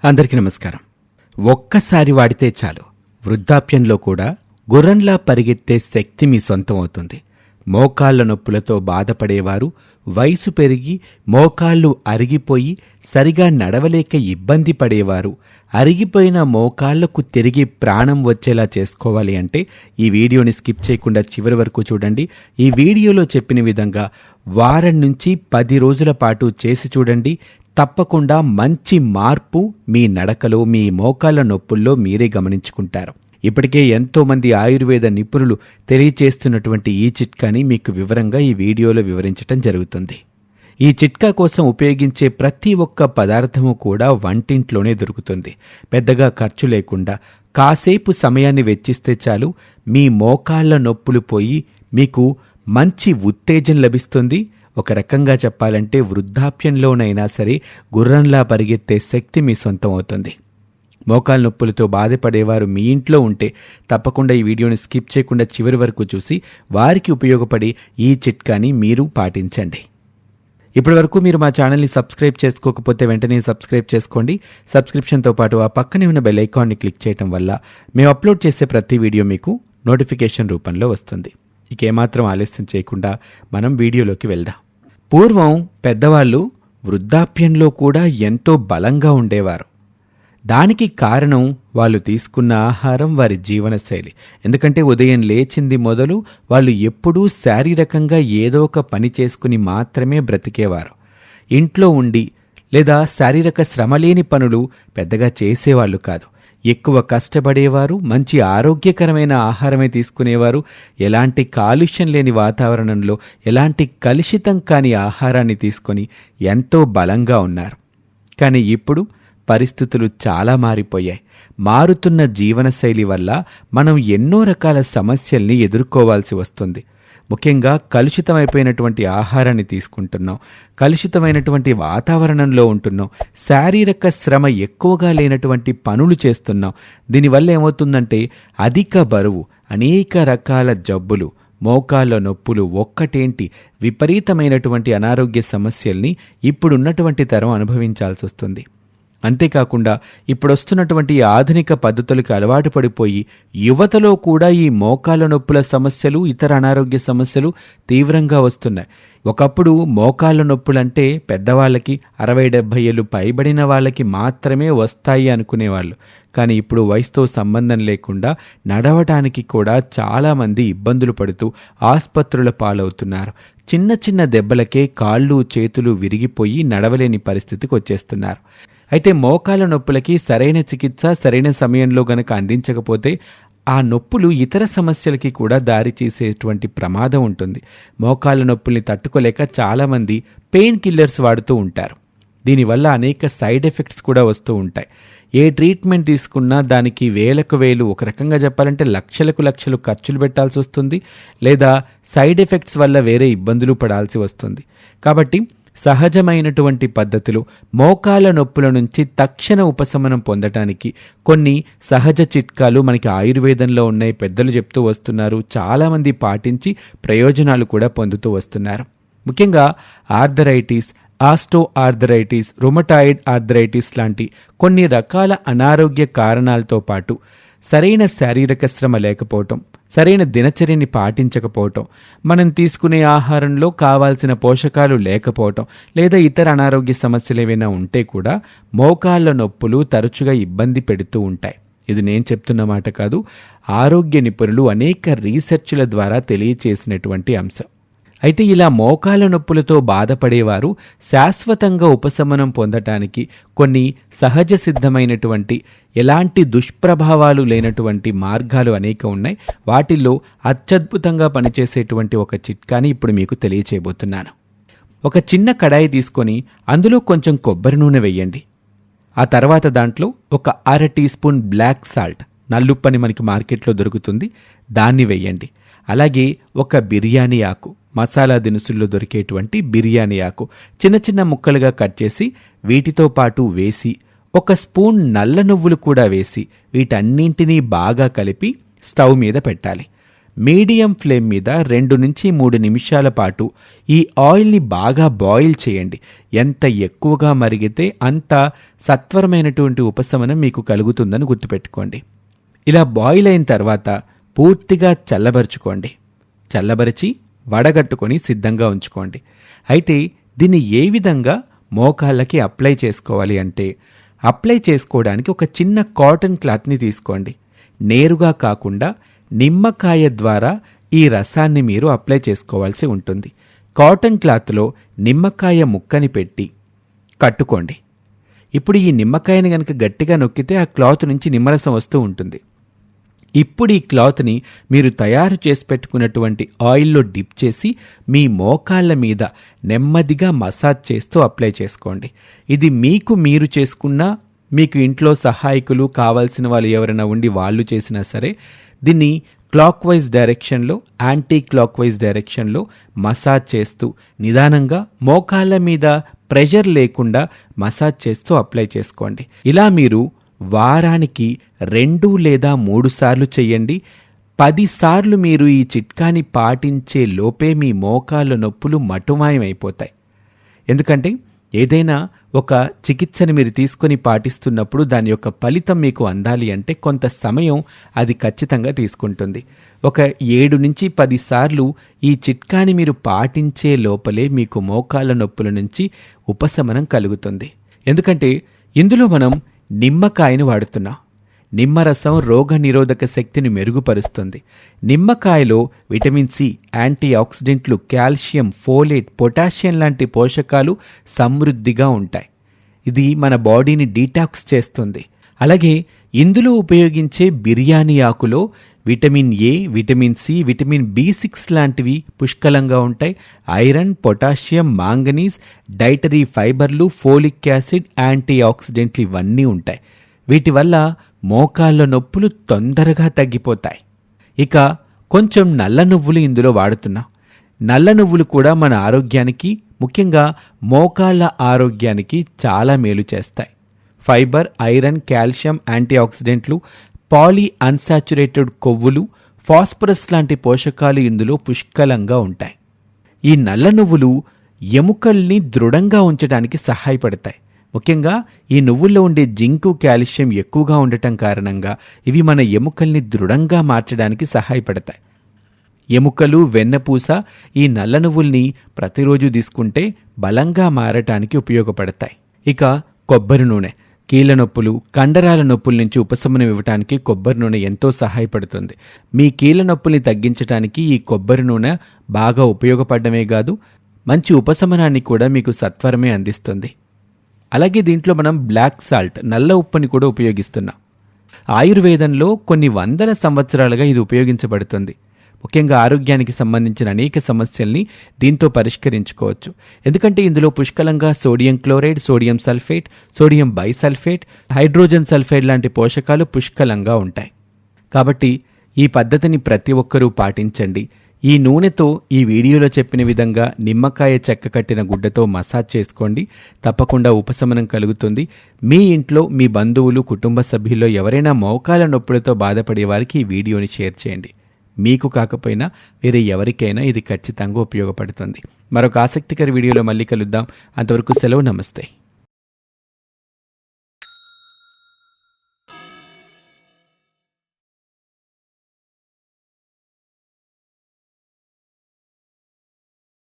అందరికీ నమస్కారం. ఒక్కసారి వాడితే చాలు వృద్ధాప్యంలో కూడా గుర్రంలా పరిగెత్తే శక్తి మీ సొంతం అవుతుంది. మోకాళ్ల నొప్పులతో బాధపడేవారు, వయసు పెరిగి మోకాళ్లు అరిగిపోయి సరిగా నడవలేక ఇబ్బంది పడేవారు, అరిగిపోయిన మోకాళ్లకు తిరిగి ప్రాణం వచ్చేలా చేసుకోవాలి అంటే ఈ వీడియోని స్కిప్ చేయకుండా చివరి వరకు చూడండి. ఈ వీడియోలో చెప్పిన విధంగా వారం నుంచి 10 రోజుల పాటు చేసి చూడండి. తప్పకుండా మంచి మార్పు మీ నడకలో, మీ మోకాళ్ల నొప్పుల్లో మీరే గమనించుకుంటారు. ఇప్పటికే ఎంతో మంది ఆయుర్వేద నిపుణులు తెలియచేస్తున్నటువంటి ఈ చిట్కాని మీకు వివరంగా ఈ వీడియోలో వివరించటం జరుగుతుంది. ఈ చిట్కా కోసం ఉపయోగించే ప్రతి ఒక్క పదార్థము కూడా వంటింట్లోనే దొరుకుతుంది. పెద్దగా ఖర్చు లేకుండా కాసేపు సమయాన్ని వెచ్చిస్తే చాలు మీ మోకాళ్ల నొప్పులు పోయి మీకు మంచి ఉత్తేజం లభిస్తుంది. ఒక రకంగా చెప్పాలంటే వృద్ధాప్యంలోనైనా సరే గుర్రంలా పరిగెత్తే శక్తి మీ సొంతం అవుతుంది. మోకాళ్ళ నొప్పులతో బాధపడేవారు మీ ఇంట్లో ఉంటే తప్పకుండా ఈ వీడియోని స్కిప్ చేయకుండా చివరి వరకు చూసి వారికి ఉపయోగపడి ఈ చిట్కాని మీరు పాటించండి. ఇప్పటి వరకు మీరు మా ఛానల్ని సబ్స్క్రైబ్ చేసుకోకపోతే వెంటనే సబ్స్క్రైబ్ చేసుకోండి. సబ్స్క్రిప్షన్తో పాటు ఆ పక్కనే ఉన్న బెల్ ఐకాన్ని క్లిక్ చేయడం వల్ల మేము అప్లోడ్ చేసే ప్రతి వీడియో మీకు నోటిఫికేషన్ రూపంలో వస్తుంది. ఇక ఏమాత్రం ఆలస్యం చేయకుండా మనం వీడియోలోకి వెళ్దాం. పూర్వం పెద్దవాళ్ళు వృద్ధాప్యంలో కూడా ఎంతో బలంగా ఉండేవారు. దానికి కారణం వాళ్ళు తీసుకున్న ఆహారం, వారి జీవనశైలి. ఎందుకంటే ఉదయం లేచింది మొదలు వాళ్ళు ఎప్పుడూ శారీరకంగా ఏదో ఒక పని చేసుకుని మాత్రమే బ్రతికేవారు. ఇంట్లో ఉండి లేదా శారీరక శ్రమ లేని పనులు పెద్దగా చేసేవాళ్ళు కాదు. ఎక్కువ కష్టపడేవారు, మంచి ఆరోగ్యకరమైన ఆహారమే తీసుకునేవారు. ఎలాంటి కాలుష్యం లేని వాతావరణంలో ఎలాంటి కలుషితం కాని ఆహారాన్ని తీసుకొని ఎంతో బలంగా ఉన్నారు. కానీ ఇప్పుడు పరిస్థితులు చాలా మారిపోయాయి. మారుతున్న జీవనశైలి వల్ల మనం ఎన్నో రకాల సమస్యల్ని ఎదుర్కోవాల్సి వస్తుంది. ముఖ్యంగా కలుషితమైపోయినటువంటి ఆహారాన్ని తీసుకుంటున్నాం, కలుషితమైనటువంటి వాతావరణంలో ఉంటున్నాం, శారీరక శ్రమ ఎక్కువగా లేనటువంటి పనులు చేస్తున్నాం. దీనివల్ల ఏమవుతుందంటే అధిక బరువు, అనేక రకాల జబ్బులు, మోకాళ్ళ నొప్పులు, ఒక్కటేంటి విపరీతమైనటువంటి అనారోగ్య సమస్యల్ని ఇప్పుడున్నటువంటి తరం అనుభవించాల్సి వస్తుంది. అంతేకాకుండా ఇప్పుడొస్తున్నటువంటి ఆధునిక పద్ధతులకు అలవాటు పడిపోయి యువతలో కూడా ఈ మోకాళ్ళ నొప్పుల సమస్యలు, ఇతర అనారోగ్య సమస్యలు తీవ్రంగా వస్తున్నాయి. ఒకప్పుడు మోకాళ్ళ నొప్పులంటే పెద్దవాళ్ళకి 60-70 ఏళ్ళు పైబడిన వాళ్ళకి మాత్రమే వస్తాయి అనుకునేవాళ్ళు. కానీ ఇప్పుడు వయసుతో సంబంధం లేకుండా నడవటానికి కూడా చాలామంది ఇబ్బందులు పడుతూ ఆసుపత్రుల పాలవుతున్నారు. చిన్న చిన్న దెబ్బలకే కాళ్ళు చేతులు విరిగిపోయి నడవలేని పరిస్థితికి వచ్చేస్తున్నారు. అయితే మోకాళ్ళ నొప్పులకి సరైన చికిత్స సరైన సమయంలో గనక అందించకపోతే ఆ నొప్పులు ఇతర సమస్యలకి కూడా దారి చేసేటువంటి ప్రమాదం ఉంటుంది. మోకాళ్ళ నొప్పుల్ని తట్టుకోలేక చాలామంది పెయిన్ కిల్లర్స్ వాడుతూ ఉంటారు. దీనివల్ల అనేక సైడ్ ఎఫెక్ట్స్ కూడా వస్తూ ఉంటాయి. ఏ ట్రీట్మెంట్ తీసుకున్నా దానికి వేలకు వేలు, ఒక రకంగా చెప్పాలంటే లక్షలకు లక్షలు ఖర్చులు పెట్టాల్సి వస్తుంది. లేదా సైడ్ ఎఫెక్ట్స్ వల్ల వేరే ఇబ్బందులు పడాల్సి వస్తుంది. కాబట్టి సహజమైనటువంటి పద్ధతులు, మోకాళ్ళ నొప్పుల నుంచి తక్షణ ఉపశమనం పొందటానికి కొన్ని సహజ చిట్కాలు మనకి ఆయుర్వేదంలో ఉన్నాయి. పెద్దలు చెప్తూ వస్తున్నారు. చాలామంది పాటించి ప్రయోజనాలు కూడా పొందుతూ వస్తున్నారు. ముఖ్యంగా ఆర్థరైటిస్, ఆస్టో ఆర్థరైటిస్, రుమటాయిడ్ ఆర్థరైటిస్ లాంటి కొన్ని రకాల అనారోగ్య కారణాలతో పాటు సరైన శారీరక శ్రమ లేకపోవటం, సరైన దినచర్యని పాటించకపోవటం, మనం తీసుకునే ఆహారంలో కావాల్సిన పోషకాలు లేకపోవటం, లేదా ఇతర అనారోగ్య సమస్యలు ఏవైనా ఉంటే కూడా మోకాళ్ళ నొప్పులు తరచుగా ఇబ్బంది పెడుతూ ఉంటాయి. ఇది నేను చెప్తున్న మాట కాదు, ఆరోగ్య నిపుణులు అనేక రీసెర్చ్ల ద్వారా తెలియచేసినటువంటి అంశం. అయితే ఇలా మోకాళ్ళ నొప్పులతో బాధపడేవారు శాశ్వతంగా ఉపశమనం పొందటానికి కొన్ని సహజ సిద్ధమైనటువంటి, ఎలాంటి దుష్ప్రభావాలు లేనటువంటి మార్గాలు అనేక ఉన్నాయి. వాటిల్లో అత్యద్భుతంగా పనిచేసేటువంటి ఒక చిట్కాని ఇప్పుడు మీకు తెలియచేయబోతున్నాను. ఒక చిన్న కడాయి తీసుకొని అందులో కొంచెం కొబ్బరి నూనె వేయండి. ఆ తర్వాత దాంట్లో ఒక 1/2 టీ స్పూన్ బ్లాక్ సాల్ట్, నల్లుప్పని మనకి మార్కెట్లో దొరుకుతుంది, దాన్ని వేయండి. అలాగే ఒక బిర్యానీ ఆకు, మసాలా దినుసుల్లో దొరికేటువంటి బిర్యానీ ఆకు చిన్న చిన్న ముక్కలుగా కట్ చేసి వీటితో పాటు వేసి, 1 స్పూన్ నల్ల నువ్వులు కూడా వేసి వీటన్నింటినీ బాగా కలిపి స్టవ్ మీద పెట్టాలి. మీడియం ఫ్లేమ్ మీద 2 నుంచి 3 నిమిషాల పాటు ఈ ఆయిల్ని బాగా బాయిల్ చేయండి. ఎంత ఎక్కువగా మరిగితే అంత సత్వరమైనటువంటి ఉపశమనం మీకు కలుగుతుందని గుర్తుపెట్టుకోండి. ఇలా బాయిల్ అయిన తర్వాత పూర్తిగా చల్లబరుచుకోండి. చల్లబరిచి వడగట్టుకొని సిద్ధంగా ఉంచుకోండి. అయితే దీన్ని ఏ విధంగా మోకాళ్ళకి అప్లై చేసుకోవాలి అంటే, అప్లై చేసుకోవడానికి ఒక చిన్న కాటన్ క్లాత్ని తీసుకోండి. నేరుగా కాకుండా నిమ్మకాయ ద్వారా ఈ రసాన్ని మీరు అప్లై చేసుకోవాల్సి ఉంటుంది. కాటన్ క్లాత్లో నిమ్మకాయ ముక్కని పెట్టి కట్టుకోండి. ఇప్పుడు ఈ నిమ్మకాయని గనక గట్టిగా నొక్కితే ఆ క్లాత్ నుంచి నిమ్మరసం వస్తూ ఉంటుంది. ఇప్పుడు ఈ క్లాత్ని మీరు తయారు చేసి పెట్టుకున్నటువంటి ఆయిల్లో డిప్ చేసి మీ మోకాళ్ళ మీద నెమ్మదిగా మసాజ్ చేస్తూ అప్లై చేసుకోండి. ఇది మీకు మీరు చేసుకున్నా, మీకు ఇంట్లో సహాయకులు కావాల్సిన వాళ్ళు ఎవరైనా ఉండి వాళ్ళు చేసినా సరే, దీన్ని క్లాక్ వైజ్ డైరెక్షన్లో, యాంటీ క్లాక్ వైజ్ డైరెక్షన్లో మసాజ్ చేస్తూ నిదానంగా మోకాళ్ళ మీద ప్రెషర్ లేకుండా మసాజ్ చేస్తూ అప్లై చేసుకోండి. ఇలా మీరు వారానికి 2 లేదా 3 సార్లు చెయ్యండి. 10 సార్లు మీరు ఈ చిట్కాని పాటించే లోపే మీ మోకాళ్ళ నొప్పులు మటుమాయమైపోతాయి. ఎందుకంటే ఏదైనా ఒక చికిత్సని మీరు తీసుకొని పాటిస్తున్నప్పుడు దాని యొక్క ఫలితం మీకు అందాలి అంటే కొంత సమయం అది ఖచ్చితంగా తీసుకుంటుంది. ఒక 7 నుంచి 10 సార్లు ఈ చిట్కాని మీరు పాటించే లోపలే మీకు మోకాళ్ళ నొప్పుల నుంచి ఉపశమనం కలుగుతుంది. ఎందుకంటే ఇందులో మనం నిమ్మకాయను వాడుతున్నాం. నిమ్మరసం రోగ నిరోధక శక్తిని మెరుగుపరుస్తుంది. నిమ్మకాయలో విటమిన్ సి, యాంటీ ఆక్సిడెంట్లు, కాల్షియం, ఫోలేట్, పొటాషియం లాంటి పోషకాలు సమృద్ధిగా ఉంటాయి. ఇది మన బాడీని డీటాక్స్ చేస్తుంది. అలాగే ఇందులో ఉపయోగించే బిర్యానీ ఆకులో vitamin A, vitamin C, vitamin B6 లాంటివి పుష్కలంగా ఉంటాయి. ఐరన్, పొటాషియం, మాంగనీస్, డైటరీ ఫైబర్లు, ఫోలిక్ యాసిడ్, యాంటీ ఆక్సిడెంట్లు ఇవన్నీ ఉంటాయి. వీటి వల్ల మోకాళ్ళ నొప్పులు తొందరగా తగ్గిపోతాయి. ఇక కొంచెం నల్ల నువ్వులు ఇందులో వాడుతున్నాం. నల్ల నువ్వులు కూడా మన ఆరోగ్యానికి, ముఖ్యంగా మోకాళ్ళ ఆరోగ్యానికి చాలా మేలు చేస్తాయి. ఫైబర్, ఐరన్, కాల్షియం, యాంటీ ఆక్సిడెంట్లు, పాలీ అన్సాచురేటెడ్ కొవ్వులు, ఫాస్ఫరస్ లాంటి పోషకాలు ఇందులో పుష్కలంగా ఉంటాయి. ఈ నల్ల నువ్వులు ఎముకల్ని దృఢంగా ఉంచడానికి సహాయపడతాయి. ముఖ్యంగా ఈ నువ్వుల్లో ఉండే జింకు, కాల్షియం ఎక్కువగా ఉండటం కారణంగా ఇవి మన ఎముకల్ని దృఢంగా మార్చడానికి సహాయపడతాయి. ఎముకలు, వెన్నపూస ఈ నల్ల నువ్వుల్ని ప్రతిరోజు తీసుకుంటే బలంగా మారటానికి ఉపయోగపడతాయి. ఇక కొబ్బరి నూనె కీళ్ళ నొప్పులు, కండరాల నొప్పుల నుంచి ఉపశమనం ఇవ్వటానికి కొబ్బరి నూనె ఎంతో సహాయపడుతుంది. మీ కీళ్ళ నొప్పుల్ని తగ్గించడానికి ఈ కొబ్బరి నూనె బాగా ఉపయోగపడమే కాదు, మంచి ఉపశమనాన్ని కూడా మీకు సత్వరమే అందిస్తుంది. అలాగే దీంట్లో మనం బ్లాక్ సాల్ట్, నల్ల ఉప్పుని కూడా ఉపయోగిస్తున్నాం. ఆయుర్వేదంలో కొన్ని వందల సంవత్సరాలుగా ఇది ఉపయోగించబడుతుంది. ముఖ్యంగా ఆరోగ్యానికి సంబంధించిన అనేక సమస్యల్ని దీంతో పరిష్కరించుకోవచ్చు. ఎందుకంటే ఇందులో పుష్కలంగా sodium chloride, sodium sulphate, sodium bisulphate, hydrogen sulphide లాంటి పోషకాలు పుష్కలంగా ఉంటాయి. కాబట్టి ఈ పద్ధతిని ప్రతి ఒక్కరూ పాటించండి. ఈ నూనెతో ఈ వీడియోలో చెప్పిన విధంగా నిమ్మకాయ చెక్క కట్టిన గుడ్డతో మసాజ్ చేసుకోండి. తప్పకుండా ఉపశమనం కలుగుతుంది. మీ ఇంట్లో మీ బంధువులు, కుటుంబ సభ్యుల్లో ఎవరైనా మోకాళ్ళ నొప్పులతో బాధపడే వారికి ఈ వీడియోని షేర్ చేయండి. మీకు కాకపోయినా వేరే ఎవరికైనా ఇది ఖచ్చితంగా ఉపయోగపడుతుంది. మరొక ఆసక్తికర వీడియోలో మళ్ళీ కలుద్దాం. అంతవరకు సెలవు. నమస్తే.